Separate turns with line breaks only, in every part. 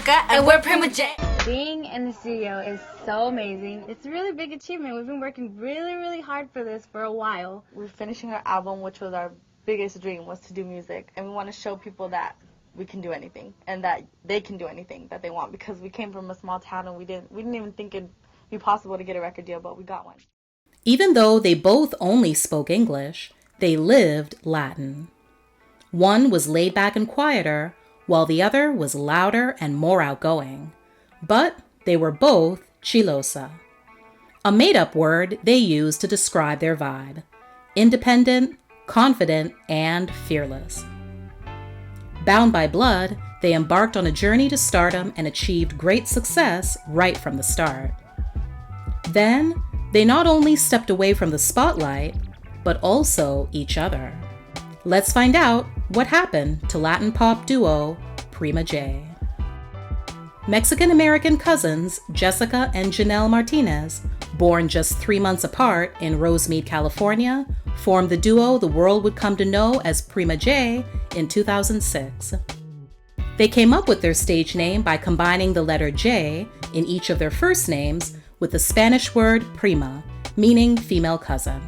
Jessica, and we're Prima J.
Being in the studio is so amazing. It's a really big achievement. We've been working really, really hard for this for a while.
We're finishing our album, which was our biggest dream, was to do music. And we want to show people that we can do anything and that they can do anything that they want, because we came from a small town and we didn't even think it'd be possible to get a record deal, but we got one.
Even though they both only spoke English, they lived Latin. One was laid back and quieter, while the other was louder and more outgoing. But they were both chilosa, a made-up word they used to describe their vibe: independent, confident, and fearless. Bound by blood, they embarked on a journey to stardom and achieved great success right from the start. Then, they not only stepped away from the spotlight, but also each other. Let's find out what happened to Latin pop duo Prima J. Mexican-American cousins Jessica and Janelle Martinez, born just 3 months apart in Rosemead, California, formed the duo the world would come to know as Prima J in 2006. They came up with their stage name by combining the letter J in each of their first names with the Spanish word prima, meaning female cousin.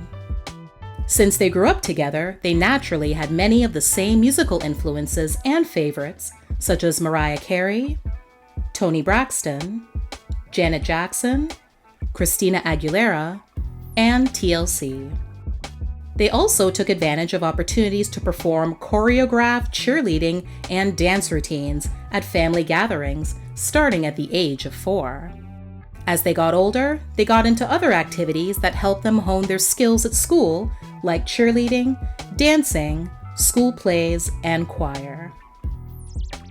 Since they grew up together, they naturally had many of the same musical influences and favorites, such as Mariah Carey, Toni Braxton, Janet Jackson, Christina Aguilera, and TLC. They also took advantage of opportunities to perform choreographed cheerleading and dance routines at family gatherings, starting at the age of 4. As they got older, they got into other activities that helped them hone their skills at school, like cheerleading, dancing, school plays, and choir.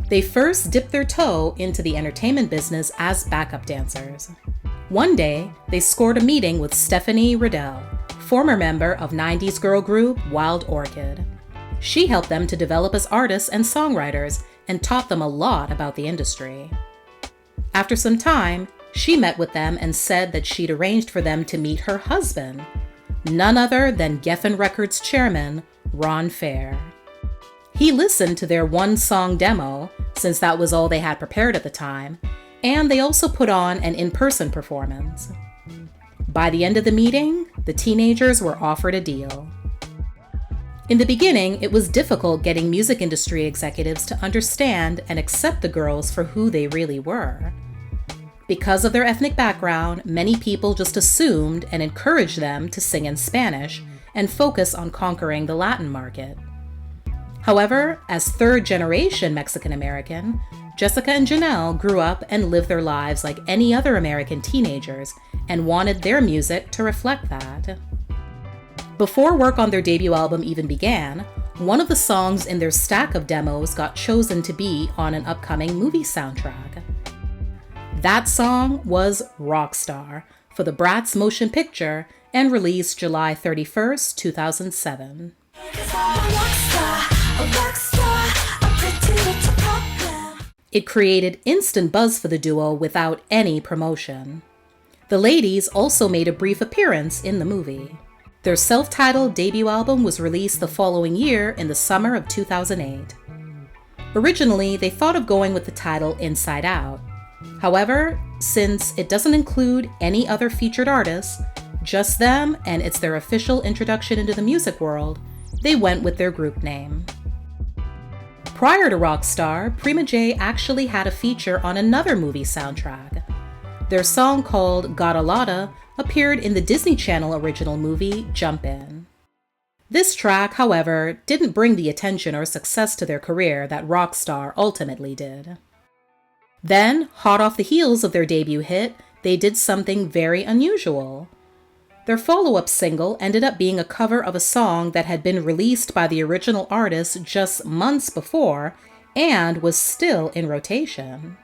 They first dipped their toe into the entertainment business as backup dancers. One day, they scored a meeting with Stephanie Riddell, former member of 90s girl group Wild Orchid. She helped them to develop as artists and songwriters and taught them a lot about the industry. After some time, she met with them and said that she'd arranged for them to meet her husband, none other than Geffen Records chairman Ron Fair. He listened to their one-song demo, since that was all they had prepared at the time, and they also put on an in-person performance. By the end of the meeting, the teenagers were offered a deal. In the beginning, it was difficult getting music industry executives to understand and accept the girls for who they really were. Because of their ethnic background, many people just assumed and encouraged them to sing in Spanish and focus on conquering the Latin market. However, as third-generation Mexican-American, Jessica and Janelle grew up and lived their lives like any other American teenagers and wanted their music to reflect that. Before work on their debut album even began, one of the songs in their stack of demos got chosen to be on an upcoming movie soundtrack. That song was Rockstar for the Bratz motion picture and released July 31st, 2007. It created instant buzz for the duo without any promotion. The ladies also made a brief appearance in the movie. Their self-titled debut album was released the following year in the summer of 2008. Originally, they thought of going with the title Inside Out. However, since it doesn't include any other featured artists, just them, and it's their official introduction into the music world, they went with their group name. Prior to Rockstar, Prima J actually had a feature on another movie soundtrack. Their song called Gotta Lotta appeared in the Disney Channel original movie Jump In. This track, however, didn't bring the attention or success to their career that Rockstar ultimately did. Then, hot off the heels of their debut hit, they did something very unusual. Their follow-up single ended up being a cover of a song that had been released by the original artist just months before and was still in rotation.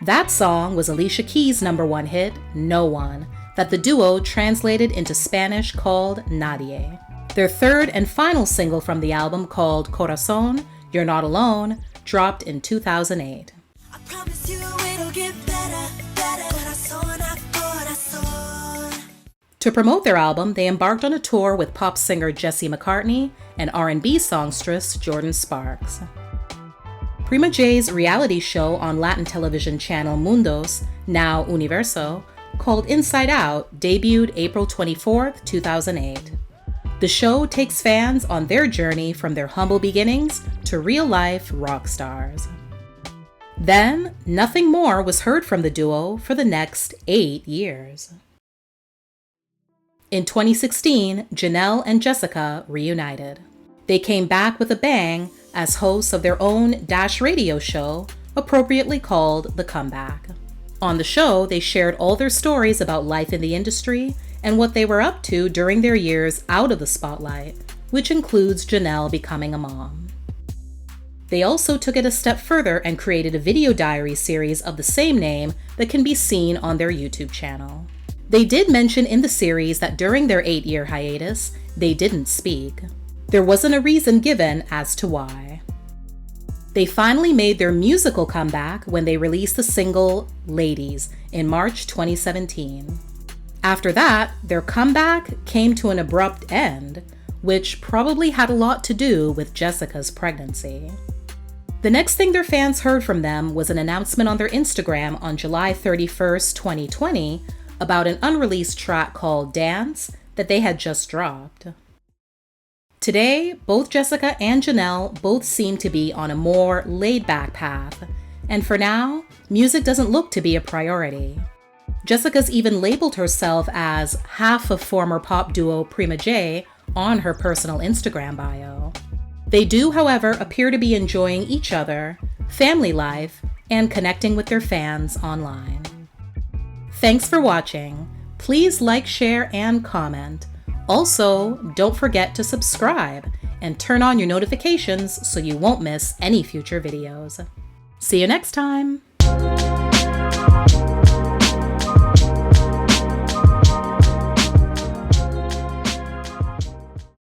That song was Alicia Keys' #1 hit, No One, that the duo translated into Spanish called Nadie. Their third and final single from the album, called Corazón, You're Not Alone, dropped in 2008.
I promise you it'll get better, corazón a corazón.
To promote their album, they embarked on a tour with pop singer Jesse McCartney and R&B songstress Jordan Sparks. Prima J's reality show on Latin television channel Mundos, now Universo, called Inside Out, debuted April 24, 2008. The show takes fans on their journey from their humble beginnings to real-life rock stars. Then, nothing more was heard from the duo for the next 8 years. In 2016, Janelle and Jessica reunited. They came back with a bang as hosts of their own Dash radio show, appropriately called The Comeback. On the show, they shared all their stories about life in the industry and what they were up to during their years out of the spotlight, which includes Janelle becoming a mom. They also took it a step further and created a video diary series of the same name that can be seen on their YouTube channel. They did mention in the series that during their 8-year hiatus, they didn't speak. There wasn't a reason given as to why. They finally made their musical comeback when they released the single Ladies in March 2017. After that, their comeback came to an abrupt end, which probably had a lot to do with Jessica's pregnancy. The next thing their fans heard from them was an announcement on their Instagram on July 31st, 2020, about an unreleased track called Dance that they had just dropped. Today, both Jessica and Janelle both seem to be on a more laid-back path, and for now, music doesn't look to be a priority. Jessica's even labeled herself as half of former pop duo Prima J on her personal Instagram bio. They do, however, appear to be enjoying each other, family life, and connecting with their fans online. Thanks for watching. Please like, share, and comment. Also, don't forget to subscribe and turn on your notifications so you won't miss any future videos. See you next time!